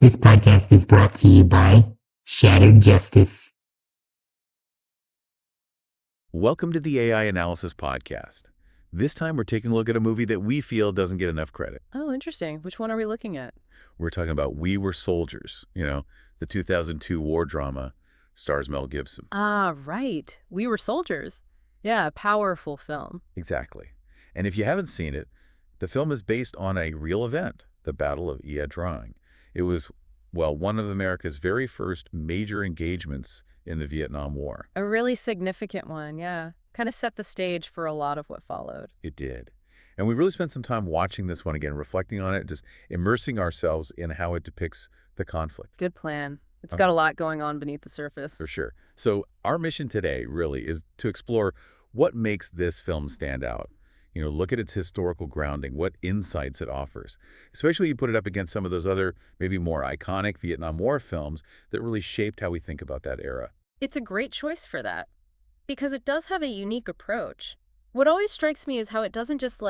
This podcast is brought to you by Shattered Justice. Welcome to the AI Analysis Podcast. This time we're taking a look at a movie that we feel doesn't get enough credit. Oh, interesting. Which one are we looking at? We're talking about We Were Soldiers, the 2002 war drama, stars Mel Gibson. Ah, right. We Were Soldiers. Yeah, powerful film. Exactly. And if you haven't seen it, the film is based on a real event, the Battle of Ia Drang. It was, one of America's very first major engagements in the Vietnam War. A really significant one, yeah. Kind of set the stage for a lot of what followed. It did. And we really spent some time watching this one again, reflecting on it, just immersing ourselves in how it depicts the conflict. Good plan. It's got a lot going on beneath the surface. For sure. So our mission today really is to explore what makes this film stand out. Look at its historical grounding, what insights it offers, especially when you put it up against some of those other, maybe more iconic Vietnam War films that really shaped how we think about that era. It's a great choice for that, because it does have a unique approach. What always strikes me is how it doesn't just,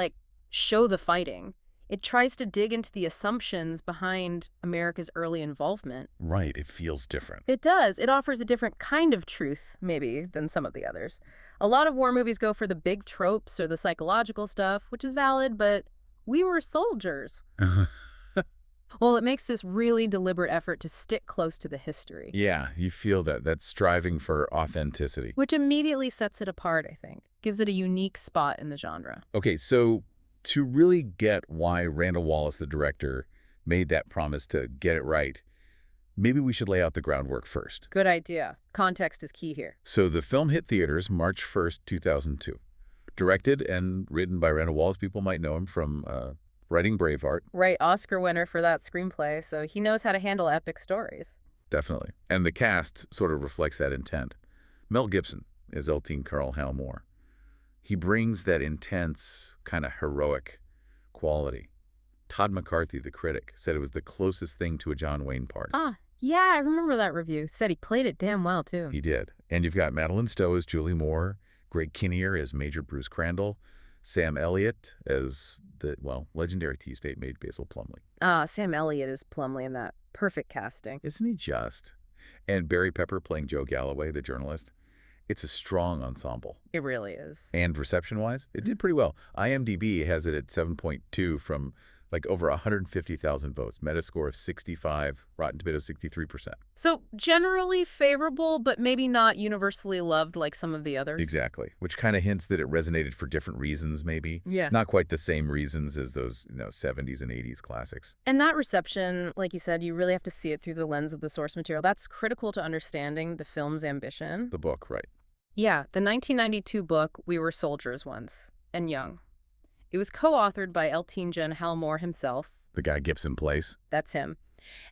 show the fighting. It tries to dig into the assumptions behind America's early involvement. Right, it feels different. It does. It offers a different kind of truth, maybe, than some of the others. A lot of war movies go for the big tropes or the psychological stuff, which is valid, but We Were Soldiers. Well, it makes this really deliberate effort to stick close to the history. Yeah, you feel that striving for authenticity. Which immediately sets it apart, I think. Gives it a unique spot in the genre. Okay, so to really get why Randall Wallace, the director, made that promise to get it right, maybe we should lay out the groundwork first. Good idea. Context is key here. So the film hit theaters March 1st, 2002. Directed and written by Randall Wallace. People might know him from writing Braveheart. Right, Oscar winner for that screenplay, so he knows how to handle epic stories. Definitely. And the cast sort of reflects that intent. Mel Gibson is Teen Carl Hal Moore. He brings that intense, kind of heroic quality. Todd McCarthy, the critic, said it was the closest thing to a John Wayne part. Ah, yeah, I remember that review. Said he played it damn well, too. He did. And you've got Madeline Stowe as Julie Moore, Greg Kinnear as Major Bruce Crandall, Sam Elliott as the, legendary T-State mate Basil Plumley. Ah, Sam Elliott is Plumley in that. Perfect casting. Isn't he just? And Barry Pepper playing Joe Galloway, the journalist. It's a strong ensemble. It really is. And reception-wise, it did pretty well. IMDb has it at 7.2 from over 150,000 votes. Metascore of 65, Rotten Tomatoes 63%. So generally favorable, but maybe not universally loved like some of the others. Exactly, which kind of hints that it resonated for different reasons, maybe. Yeah. Not quite the same reasons as those 70s and 80s classics. And that reception, like you said, you really have to see it through the lens of the source material. That's critical to understanding the film's ambition. The book, right. Yeah, the 1992 book, We Were Soldiers Once, and Young. It was co-authored by Teen Gen Hal Moore himself. The guy Gibson plays. That's him.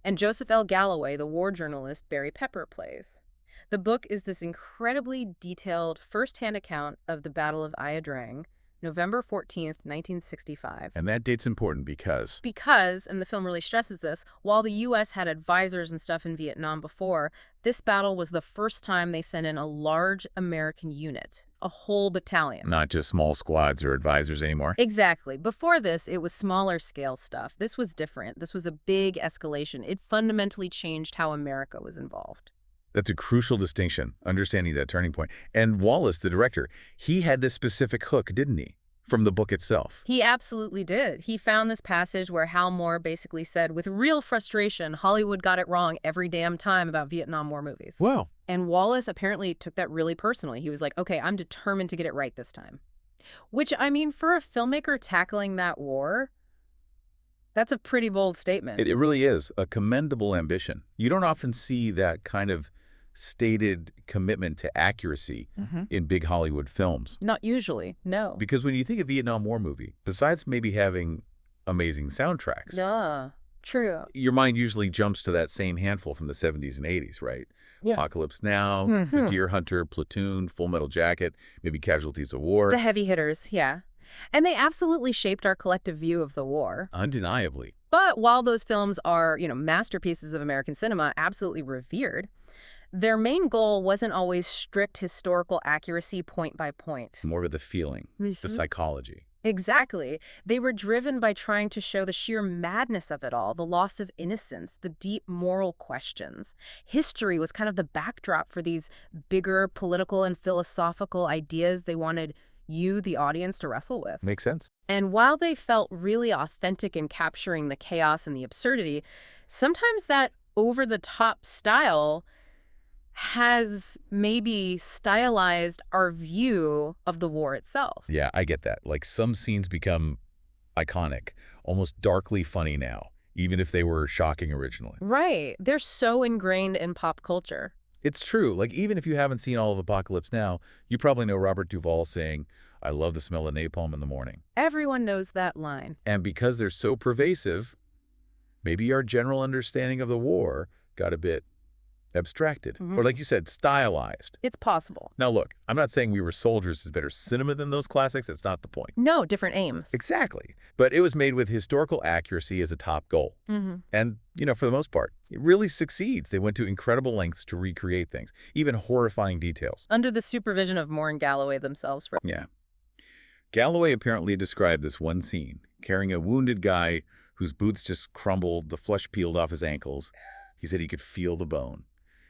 And Joseph Galloway, the war journalist Barry Pepper plays. The book is this incredibly detailed first-hand account of the Battle of Ia Drang, November 14th, 1965. And that date's important because... Because, and the film really stresses this, while the U.S. had advisors and stuff in Vietnam before, this battle was the first time they sent in a large American unit, a whole battalion. Not just small squads or advisors anymore. Exactly. Before this, it was smaller scale stuff. This was different. This was a big escalation. It fundamentally changed how America was involved. That's a crucial distinction, understanding that turning point. And Wallace, the director, he had this specific hook, didn't he, from the book itself? He absolutely did. He found this passage where Hal Moore basically said, with real frustration, Hollywood got it wrong every damn time about Vietnam War movies. Wow. And Wallace apparently took that really personally. He was like, okay, I'm determined to get it right this time. Which, for a filmmaker tackling that war, that's a pretty bold statement. It really is a commendable ambition. You don't often see that kind of stated commitment to accuracy in big Hollywood films. Not usually, no. Because when you think of Vietnam War movie, besides maybe having amazing soundtracks, true. Your mind usually jumps to that same handful from the 70s and 80s, right? Yeah. Apocalypse Now, The Deer Hunter, Platoon, Full Metal Jacket, maybe Casualties of War. The heavy hitters, yeah. And they absolutely shaped our collective view of the war. Undeniably. But while those films are, masterpieces of American cinema, absolutely revered, their main goal wasn't always strict historical accuracy point by point. More of the feeling, the psychology. Exactly. They were driven by trying to show the sheer madness of it all, the loss of innocence, the deep moral questions. History was kind of the backdrop for these bigger political and philosophical ideas they wanted you, the audience, to wrestle with. Makes sense. And while they felt really authentic in capturing the chaos and the absurdity, sometimes that over-the-top style has maybe stylized our view of the war itself. Yeah, I get that. Like, some scenes become iconic, almost darkly funny now, even if they were shocking originally. Right. They're so ingrained in pop culture. It's true. Like, even if you haven't seen all of Apocalypse Now, you probably know Robert Duvall saying, "I love the smell of napalm in the morning." Everyone knows that line. And because they're so pervasive, maybe our general understanding of the war got a bit abstracted. Or like you said, stylized. It's possible. Now look, I'm not saying We Were Soldiers is better cinema than those classics. That's not the point. No, different aims. Exactly. But it was made with historical accuracy as a top goal. And, for the most part, it really succeeds. They went to incredible lengths to recreate things, even horrifying details. Under the supervision of Moore and Galloway themselves. Yeah. Galloway apparently described this one scene, carrying a wounded guy whose boots just crumbled, the flesh peeled off his ankles. He said he could feel the bone.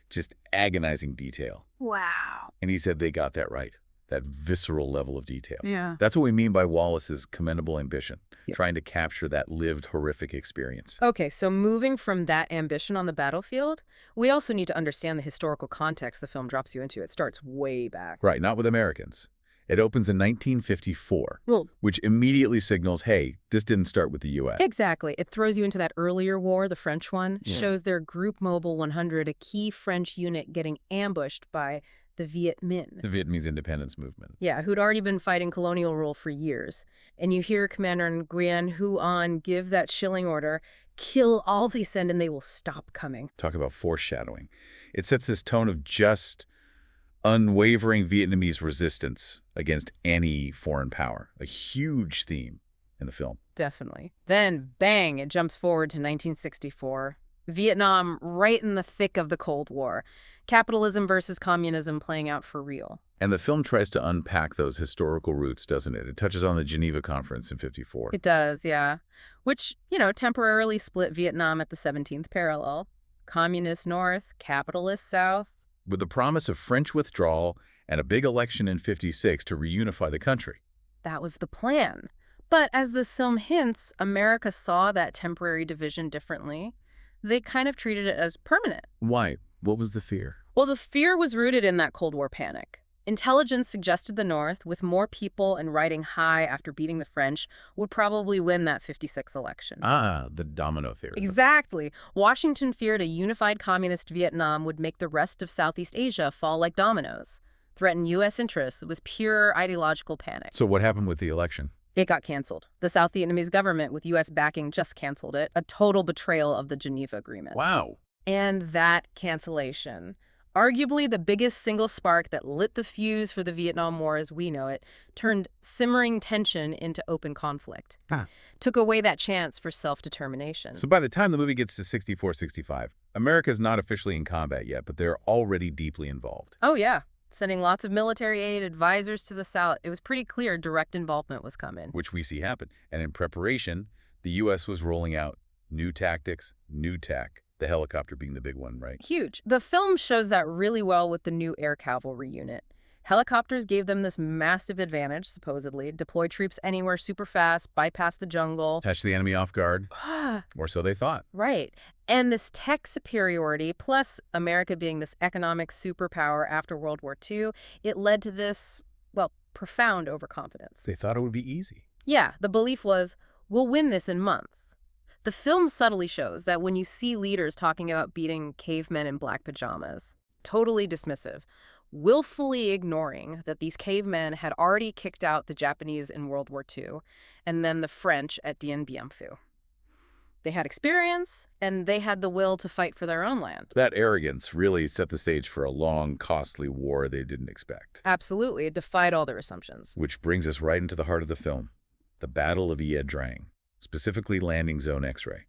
Just agonizing detail. Wow. And he said they got that right, that visceral level of detail. Yeah. That's what we mean by Wallace's commendable ambition, trying to capture that lived horrific experience. Okay, so moving from that ambition on the battlefield, we also need to understand the historical context the film drops you into. It starts way back. Right, not with Americans. It opens in 1954, Well, which immediately signals, hey, this didn't start with the U.S. exactly. It throws you into that earlier war, the French one, shows their Group Mobile 100, a key French unit getting ambushed by the Viet Minh. The Vietnamese independence movement. Yeah, who'd already been fighting colonial rule for years. And you hear Commander Nguyen Huan give that chilling order, kill all they send and they will stop coming. Talk about foreshadowing. It sets this tone of just, unwavering Vietnamese resistance against any foreign power, a huge theme in the film. Definitely. Then, bang, it jumps forward to 1964. Vietnam, right in the thick of the Cold War. Capitalism versus communism playing out for real. And the film tries to unpack those historical roots, doesn't it? It touches on the Geneva Conference in '54. It does, yeah. Which, temporarily split Vietnam at the 17th parallel. Communist North, capitalist South. With the promise of French withdrawal and a big election in '56 to reunify the country. That was the plan. But as the film hints, America saw that temporary division differently. They kind of treated it as permanent. Why? What was the fear? Well, the fear was rooted in that Cold War panic. Intelligence suggested the North, with more people and riding high after beating the French, would probably win that '56 election. Ah, the domino theory. Exactly. Washington feared a unified communist Vietnam would make the rest of Southeast Asia fall like dominoes, threaten U.S. interests. It was pure ideological panic. So what happened with the election? It got canceled. The South Vietnamese government, with U.S. backing, just canceled it. A total betrayal of the Geneva Agreement. Wow. And that cancellation, arguably the biggest single spark that lit the fuse for the Vietnam War as we know it, turned simmering tension into open conflict. Took away that chance for self-determination. So by the time the movie gets to '64, '65, America's not officially in combat yet, but they're already deeply involved. Oh, yeah. Sending lots of military aid, advisors to the South. It was pretty clear direct involvement was coming. Which we see happen. And in preparation, the U.S. was rolling out new tactics, new tech. The helicopter being the big one, right? Huge. The film shows that really well with the new air cavalry unit. Helicopters gave them this massive advantage, supposedly. Deploy troops anywhere super fast, bypass the jungle. Catch the enemy off guard. Or so they thought. Right. And this tech superiority, plus America being this economic superpower after World War II, it led to this, profound overconfidence. They thought it would be easy. Yeah, the belief was, we'll win this in months. The film subtly shows that when you see leaders talking about beating cavemen in black pajamas, totally dismissive, willfully ignoring that these cavemen had already kicked out the Japanese in World War II and then the French at Dien Bien Phu. They had experience, and they had the will to fight for their own land. That arrogance really set the stage for a long, costly war they didn't expect. Absolutely. It defied all their assumptions. Which brings us right into the heart of the film, the Battle of Ia Drang, specifically Landing Zone X-Ray.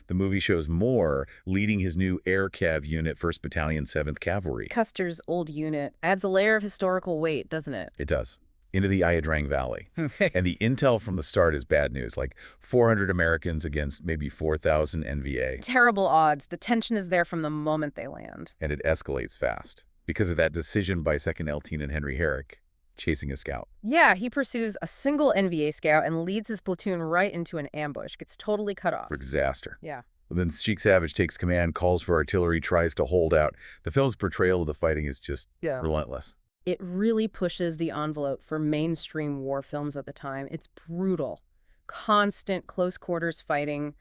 The movie shows Moore leading his new Air Cav unit, 1st Battalion, 7th Cavalry. Custer's old unit adds a layer of historical weight, doesn't it? It does. into the Ia Drang Valley. And the intel from the start is bad news, like 400 Americans against maybe 4,000 NVA. Terrible odds. The tension is there from the moment they land. And it escalates fast because of that decision by 2nd Lieutenant Henry Herrick chasing a scout. Yeah, he pursues a single NVA scout and leads his platoon right into an ambush. Gets totally cut off. For disaster. Yeah. Then Sheik Savage takes command, calls for artillery, tries to hold out. The film's portrayal of the fighting is just relentless. It really pushes the envelope for mainstream war films at the time. It's brutal. Constant close quarters fighting,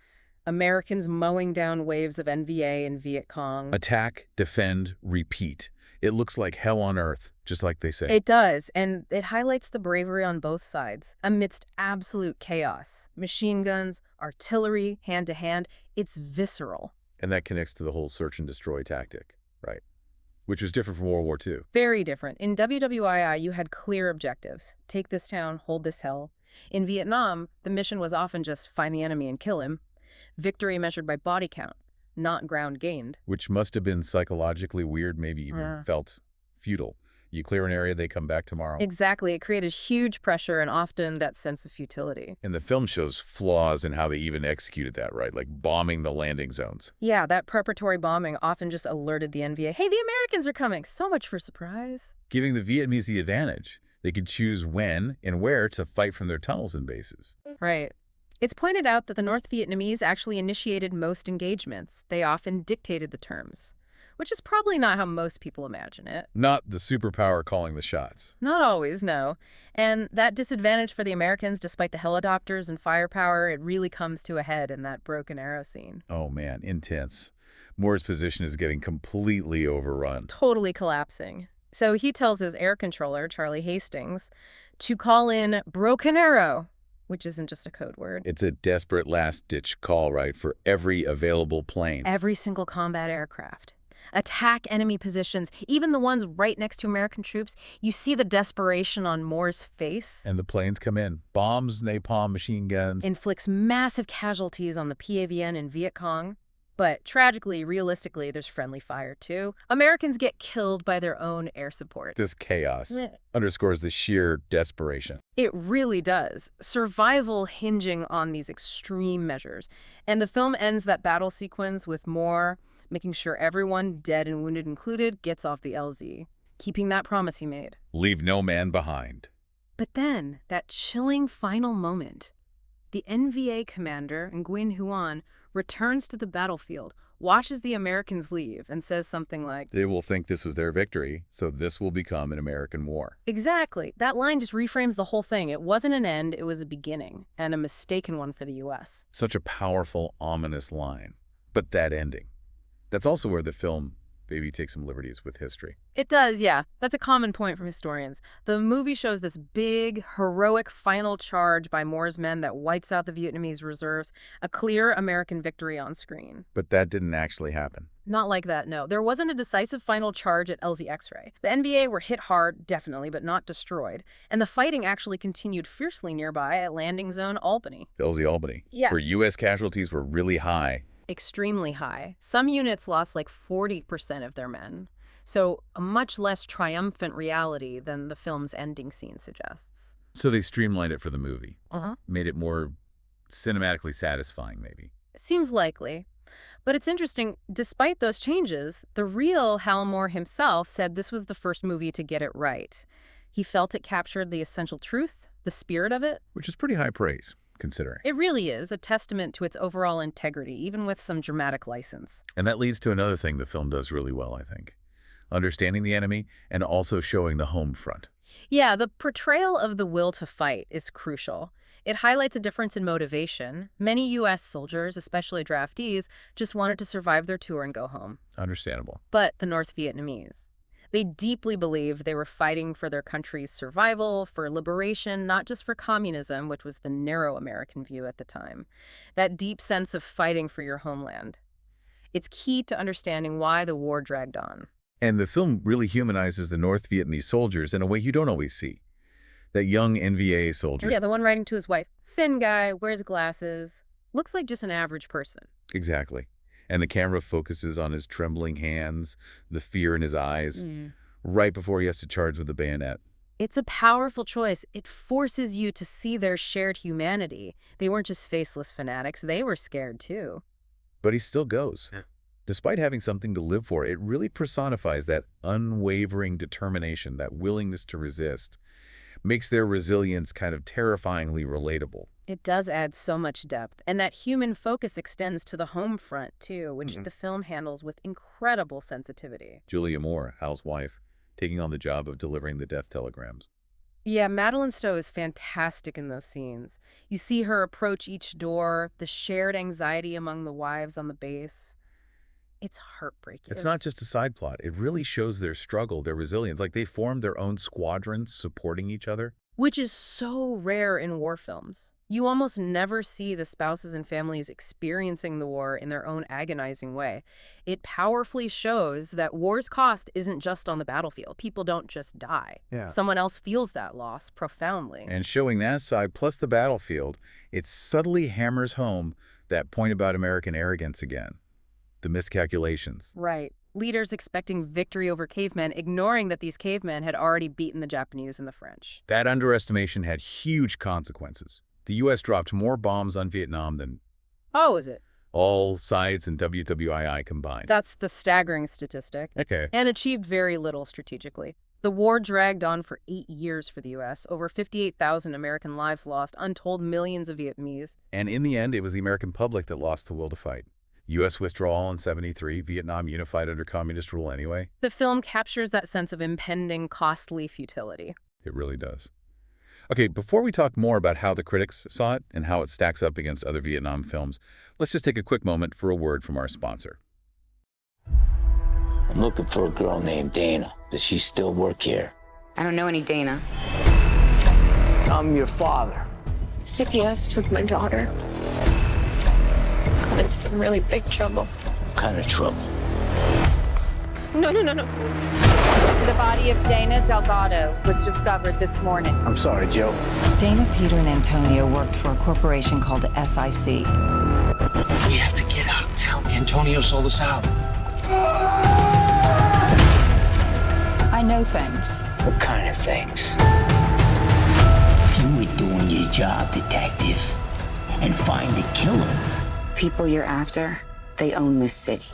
Americans mowing down waves of NVA and Viet Cong. Attack, defend, repeat. It looks like hell on earth, just like they say. It does, and it highlights the bravery on both sides. Amidst absolute chaos, machine guns, artillery, hand-to-hand, it's visceral. And that connects to the whole search and destroy tactic, right? Which was different from World War II. Very different. In WWII, you had clear objectives. Take this town, hold this hill. In Vietnam, the mission was often just find the enemy and kill him. Victory measured by body count, not ground gained. Which must have been psychologically weird, maybe even felt futile. You clear an area, they come back tomorrow. Exactly. It created huge pressure and often that sense of futility. And the film shows flaws in how they even executed that, right? Like bombing the landing zones. Yeah, that preparatory bombing often just alerted the NVA, hey, the Americans are coming. So much for surprise. Giving the Vietnamese the advantage. They could choose when and where to fight from their tunnels and bases. Right. It's pointed out that the North Vietnamese actually initiated most engagements. They often dictated the terms, which is probably not how most people imagine it. Not the superpower calling the shots. Not always, no. And that disadvantage for the Americans, despite the helicopters and firepower, it really comes to a head in that Broken Arrow scene. Oh man, intense. Moore's position is getting completely overrun. Totally collapsing. So he tells his air controller, Charlie Hastings, to call in Broken Arrow, which isn't just a code word. It's a desperate last-ditch call, right, for every available plane. Every single combat aircraft. Attack enemy positions, even the ones right next to American troops. You see the desperation on Moore's face. And the planes come in. Bombs, napalm, machine guns. Inflicts massive casualties on the PAVN and Viet Cong. But tragically, realistically, there's friendly fire too. Americans get killed by their own air support. This chaos underscores the sheer desperation. It really does. Survival hinging on these extreme measures. And the film ends that battle sequence with Moore making sure everyone, dead and wounded included, gets off the LZ, keeping that promise he made. Leave no man behind. But then, that chilling final moment, the NVA commander, Nguyen Huan, returns to the battlefield, watches the Americans leave, and says something like, they will think this was their victory, so this will become an American war. Exactly. That line just reframes the whole thing. It wasn't an end, it was a beginning, and a mistaken one for the U.S. Such a powerful, ominous line. But that ending. That's also where the film maybe takes some liberties with history. It does, yeah. That's a common point from historians. The movie shows this big, heroic final charge by Moore's men that wipes out the Vietnamese reserves, a clear American victory on screen. But that didn't actually happen. Not like that, no. There wasn't a decisive final charge at LZ X-Ray. The NVA were hit hard, definitely, but not destroyed. And the fighting actually continued fiercely nearby at landing zone Albany. LZ Albany, yeah, where U.S. casualties were really high. Extremely high. Some units lost like 40% of their men. So a much less triumphant reality than the film's ending scene suggests. So they streamlined it for the movie. Made it more cinematically satisfying, maybe. Seems likely. But it's interesting, despite those changes, the real Hal Moore himself said this was the first movie to get it right. He felt it captured the essential truth, the spirit of it. Which is pretty high praise, considering. It really is a testament to its overall integrity, even with some dramatic license. And that leads to another thing the film does really well, I think. Understanding the enemy and also showing the home front. Yeah, the portrayal of the will to fight is crucial. It highlights a difference in motivation. Many U.S. soldiers, especially draftees, just wanted to survive their tour and go home. Understandable. But the North Vietnamese, they deeply believed they were fighting for their country's survival, for liberation, not just for communism, which was the narrow American view at the time. That deep sense of fighting for your homeland. It's key to understanding why the war dragged on. And the film really humanizes the North Vietnamese soldiers in a way you don't always see. That young NVA soldier. Yeah, the one writing to his wife. Thin guy, wears glasses, looks like just an average person. Exactly. And the camera focuses on his trembling hands, the fear in his eyes, right before he has to charge with the bayonet. It's a powerful choice. It forces you to see their shared humanity. They weren't just faceless fanatics, they were scared too. But he still goes. Yeah. Despite having something to live for, it really personifies that unwavering determination, that willingness to resist, makes their resilience kind of terrifyingly relatable. It does add so much depth, and that human focus extends to the home front too, which the film handles with incredible sensitivity. Julia Moore, Hal's wife, taking on the job of delivering the death telegrams. Yeah, Madeline Stowe is fantastic in those scenes. You see her approach each door, the shared anxiety among the wives on the base. It's heartbreaking. It's not just a side plot. It really shows their struggle, their resilience. Like they formed their own squadrons supporting each other. Which is so rare in war films. You almost never see the spouses and families experiencing the war in their own agonizing way. It powerfully shows that war's cost isn't just on the battlefield. People don't just die. Yeah. Someone else feels that loss profoundly. And showing that side plus the battlefield, it subtly hammers home that point about American arrogance again. The miscalculations. Right. Leaders expecting victory over cavemen, ignoring that these cavemen had already beaten the Japanese and the French. That underestimation had huge consequences. The U.S. dropped more bombs on Vietnam than Oh, is it? all sides and WWII combined. That's the staggering statistic. Okay. And achieved very little strategically. The war dragged on for 8 years for the U.S., over 58,000 American lives lost, untold millions of Vietnamese. And in the end, it was the American public that lost the will to fight. U.S. withdrawal in '73, Vietnam unified under communist rule anyway. The film captures that sense of impending, costly futility. It really does. Okay, before we talk more about how the critics saw it and how it stacks up against other Vietnam films, let's just take a quick moment for a word from our sponsor. I'm looking for a girl named Dana. Does she still work here? I don't know any Dana. I'm your father. CPS took my daughter. Got into some really big trouble. What kind of trouble? No. The body of Dana Delgado was discovered this morning. I'm sorry, Joe. Dana, Peter, and Antonio worked for a corporation called SIC. We have to get out of town. Antonio sold us out. I know things. What kind of things? If you were doing your job, detective, and find the killer. People you're after, they own this city.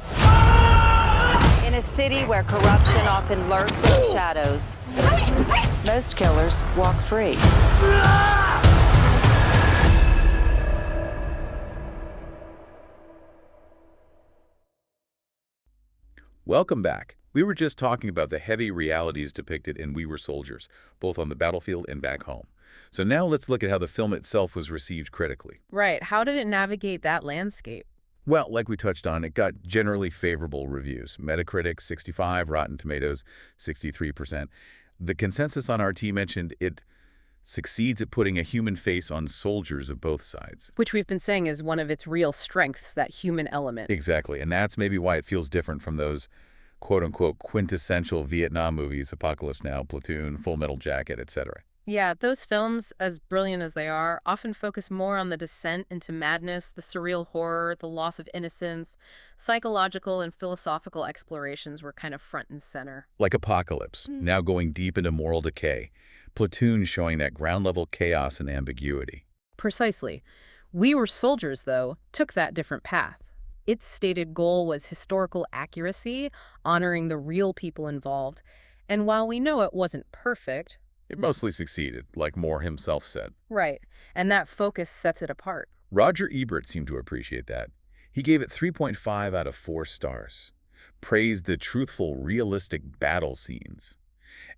In a city where corruption often lurks in the shadows, most killers walk free. Welcome back. We were just talking about the heavy realities depicted in We Were Soldiers, both on the battlefield and back home. So now let's look at how the film itself was received critically. Right. How did it navigate that landscape? Well, like we touched on, it got generally favorable reviews. Metacritic, 65, Rotten Tomatoes, 63%. The consensus on RT mentioned it succeeds at putting a human face on soldiers of both sides. Which we've been saying is one of its real strengths, that human element. Exactly, and that's maybe why it feels different from those quote-unquote quintessential Vietnam movies, Apocalypse Now, Platoon, Full Metal Jacket, etc. Yeah, those films, as brilliant as they are, often focus more on the descent into madness, the surreal horror, the loss of innocence. Psychological and philosophical explorations were kind of front and center. Like Apocalypse, now going deep into moral decay. Platoon showing that ground-level chaos and ambiguity. Precisely. We Were Soldiers, though, took that different path. Its stated goal was historical accuracy, honoring the real people involved. And while we know it wasn't perfect... It mostly succeeded, like Moore himself said. Right, and that focus sets it apart. Roger Ebert seemed to appreciate that. He gave it 3.5 out of 4 stars. Praised the truthful, realistic battle scenes.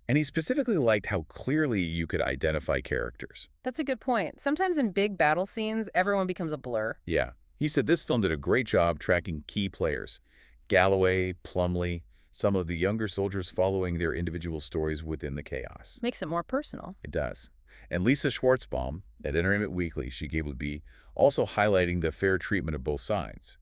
And he specifically liked how clearly you could identify characters. That's a good point. Sometimes in big battle scenes, everyone becomes a blur. Yeah. He said this film did a great job tracking key players. Galloway, Plumlee, some of the younger soldiers following their individual stories within the chaos. Makes it more personal. It does. And Lisa Schwartzbaum, at Entertainment Weekly, she gave it B, also highlighting the fair treatment of both sides.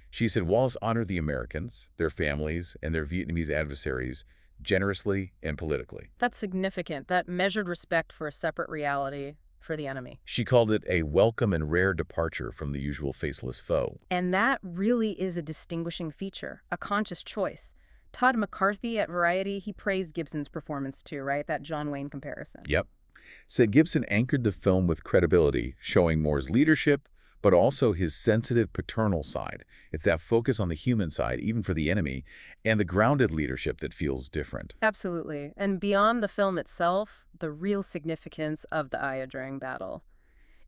She said Wallace honored the Americans, their families, and their Vietnamese adversaries generously and politically. That's significant, that measured respect for a separate reality for the enemy. She called it a welcome and rare departure from the usual faceless foe. And that really is a distinguishing feature, a conscious choice. Todd McCarthy at Variety, he praised Gibson's performance too, right? That John Wayne comparison. Yep. Said Gibson anchored the film with credibility, showing Moore's leadership, but also his sensitive paternal side. It's that focus on the human side, even for the enemy, and the grounded leadership that feels different. Absolutely. And beyond the film itself, the real significance of the Ia Drang battle.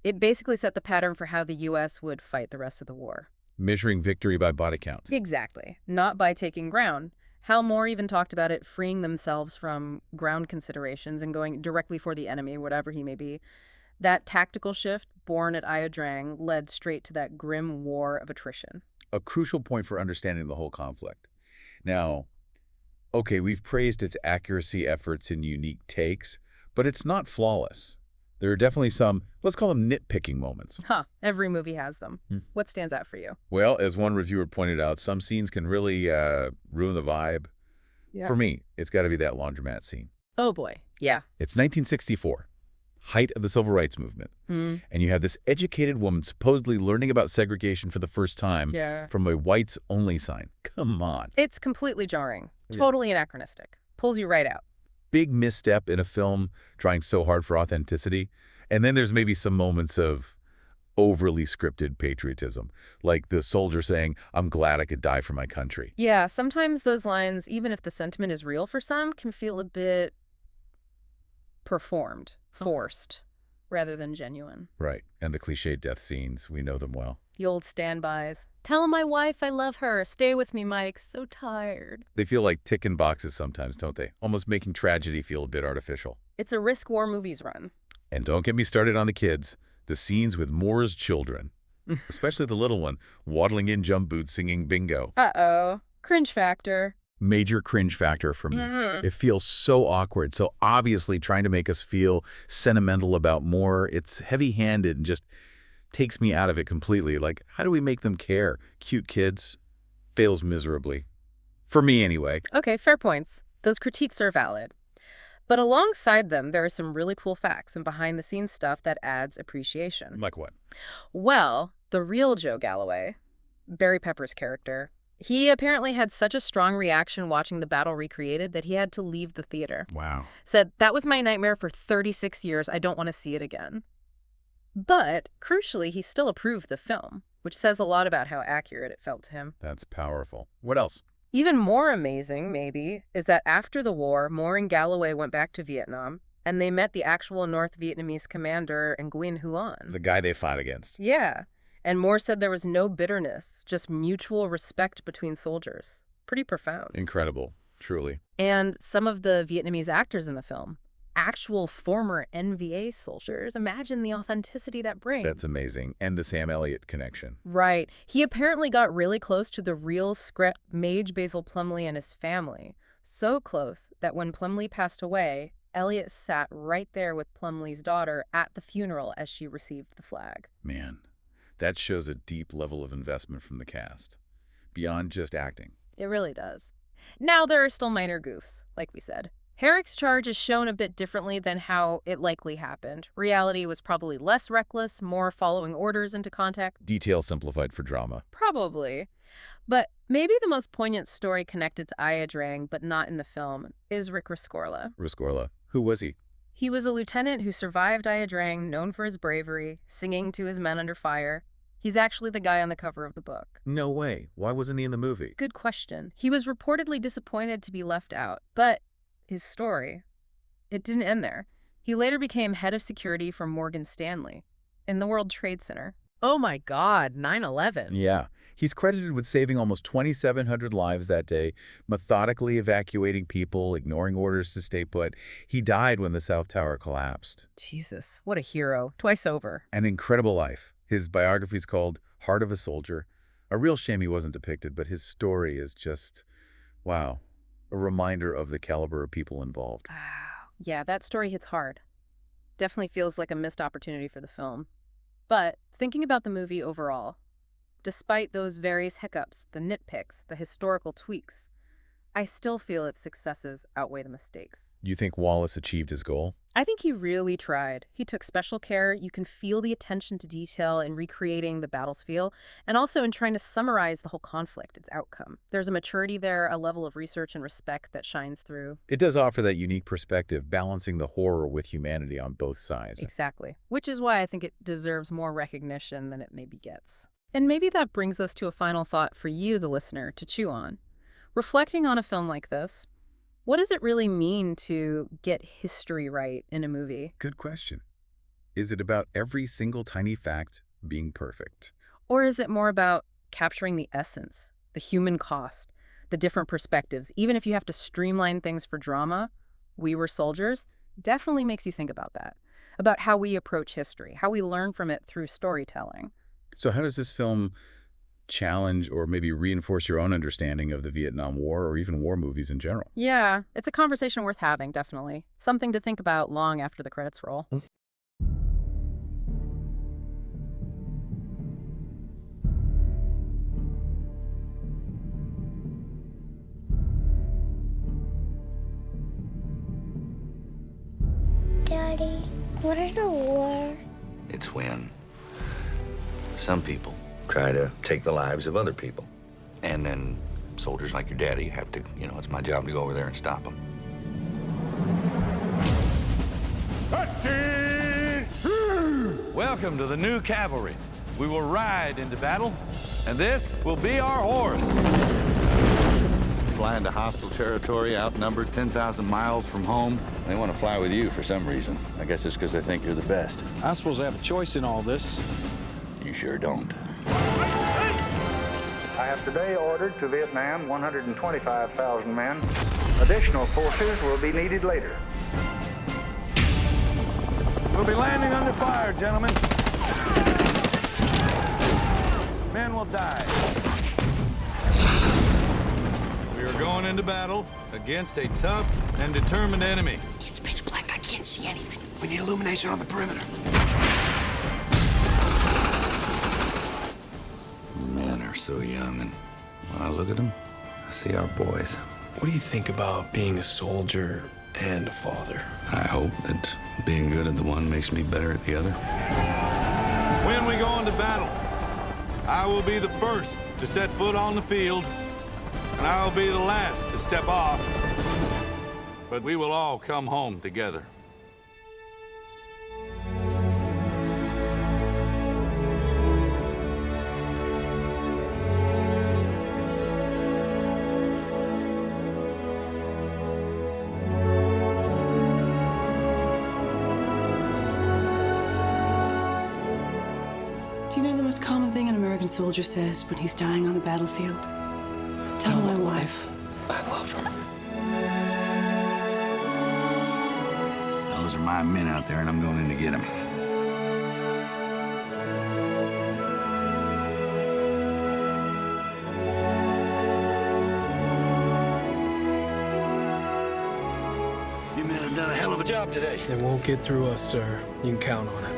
It basically set the pattern for how the U.S. would fight the rest of the war. Measuring victory by body count. Exactly. Not by taking ground. Hal Moore even talked about it freeing themselves from ground considerations and going directly for the enemy, whatever he may be. That tactical shift, born at Ia Drang, led straight to that grim war of attrition. A crucial point for understanding the whole conflict. Now, okay, we've praised its accuracy efforts and unique takes, but it's not flawless. There are definitely some, let's call them nitpicking moments. Every movie has them. What stands out for you? Well, as one reviewer pointed out, some scenes can really ruin the vibe. Yeah. For me, it's got to be that laundromat scene. Oh boy. Yeah. It's 1964, height of the Civil Rights Movement. And you have this educated woman supposedly learning about segregation for the first time from a whites-only sign. Come on. It's completely jarring. Totally anachronistic. Pulls you right out. Big misstep in a film trying so hard for authenticity. And then there's maybe some moments of overly scripted patriotism, like the soldier saying, "I'm glad I could die for my country." Yeah, sometimes those lines, even if the sentiment is real for some, can feel a bit performed, forced, rather than genuine. Right. And the cliched death scenes, we know them well. The old standbys. Tell my wife I love her. Stay with me, Mike. So tired. They feel like ticking boxes sometimes, don't they? Almost making tragedy feel a bit artificial. It's a risk war movies run. And don't get me started on the kids. The scenes with Moore's children, especially the little one, waddling in jump boots singing bingo. Uh-oh. Cringe factor. Major cringe factor for me. It feels so awkward, so obviously trying to make us feel sentimental about Moore. It's heavy-handed and just takes me out of it completely. Like, how do we make them care? Cute kids. Fails miserably. For me, anyway. Okay, fair points. Those critiques are valid. But alongside them, there are some really cool facts and behind-the-scenes stuff that adds appreciation. Like what? Well, the real Joe Galloway, Barry Pepper's character, he apparently had such a strong reaction watching the battle recreated that he had to leave the theater. Wow. Said, "That was my nightmare for 36 years. I don't want to see it again." But, crucially, he still approved the film, which says a lot about how accurate it felt to him. That's powerful. What else? Even more amazing, maybe, is that after the war, Moore and Galloway went back to Vietnam, and they met the actual North Vietnamese commander, Nguyen Huan. The guy they fought against. Yeah. And Moore said there was no bitterness, just mutual respect between soldiers. Pretty profound. Incredible. Truly. And some of the Vietnamese actors in the film, actual former NVA soldiers. Imagine the authenticity that brings. That's amazing. And the Sam Elliott connection. Right. He apparently got really close to the real script Mage Basil Plumley and his family. So close that when Plumley passed away, Elliott sat right there with Plumley's daughter at the funeral as she received the flag. Man, that shows a deep level of investment from the cast. Beyond just acting. It really does. Now there are still minor goofs, like we said. Herrick's charge is shown a bit differently than how it likely happened. Reality was probably less reckless, more following orders into contact. Detail simplified for drama. Probably. But maybe the most poignant story connected to Ia Drang, but not in the film, is Rick Rescorla. Rescorla. Who was he? He was a lieutenant who survived Ia Drang, known for his bravery, singing to his men under fire. He's actually the guy on the cover of the book. No way. Why wasn't he in the movie? Good question. He was reportedly disappointed to be left out, but his story, it didn't end there. He later became head of security for Morgan Stanley in the World Trade Center. Oh my God, 9/11. Yeah. He's credited with saving almost 2,700 lives that day, methodically evacuating people, ignoring orders to stay put. He died when the South Tower collapsed. Jesus, what a hero. Twice over. An incredible life. His biography is called Heart of a Soldier. A real shame he wasn't depicted, but his story is just, wow, a reminder of the caliber of people involved. Yeah, that story hits hard. Definitely feels like a missed opportunity for the film. But thinking about the movie overall, despite those various hiccups, the nitpicks, the historical tweaks, I still feel its successes outweigh the mistakes. You think Wallace achieved his goal? I think he really tried. He took special care. You can feel the attention to detail in recreating the battle's feel, and also in trying to summarize the whole conflict, its outcome. There's a maturity there, a level of research and respect that shines through. It does offer that unique perspective, balancing the horror with humanity on both sides. Exactly. Which is why I think it deserves more recognition than it maybe gets. And maybe that brings us to a final thought for you, the listener, to chew on. Reflecting on a film like this, what does it really mean to get history right in a movie? Good question. Is it about every single tiny fact being perfect? Or is it more about capturing the essence, the human cost, the different perspectives? Even if you have to streamline things for drama, We Were Soldiers definitely makes you think about that, about how we approach history, how we learn from it through storytelling. So how does this film challenge or maybe reinforce your own understanding of the Vietnam War or even war movies in general? Yeah, it's a conversation worth having, definitely. Something to think about long after the credits roll. Daddy, what is a war? It's when some people try to take the lives of other people. And then soldiers like your daddy have to, it's my job to go over there and stop them. Welcome to the new cavalry. We will ride into battle, and this will be our horse. Fly into hostile territory, outnumbered 10,000 miles from home. They want to fly with you for some reason. I guess it's because they think you're the best. I'm supposed to have a choice in all this. You sure don't. I have today ordered to Vietnam 125,000 men. Additional forces will be needed later. We'll be landing under fire, gentlemen. Men will die. We are going into battle against a tough and determined enemy. It's pitch black. I can't see anything. We need illumination on the perimeter. Men are so young, and when I look at them, I see our boys. What do you think about being a soldier and a father? I hope that being good at the one makes me better at the other. When we go into battle, I will be the first to set foot on the field, and I will be the last to step off. But we will all come home together. Do you know the most common thing an American soldier says when he's dying on the battlefield? Tell my wife. I love her. Those are my men out there, and I'm going in to get them. You men have done a hell of a job today. They won't get through us, sir. You can count on it.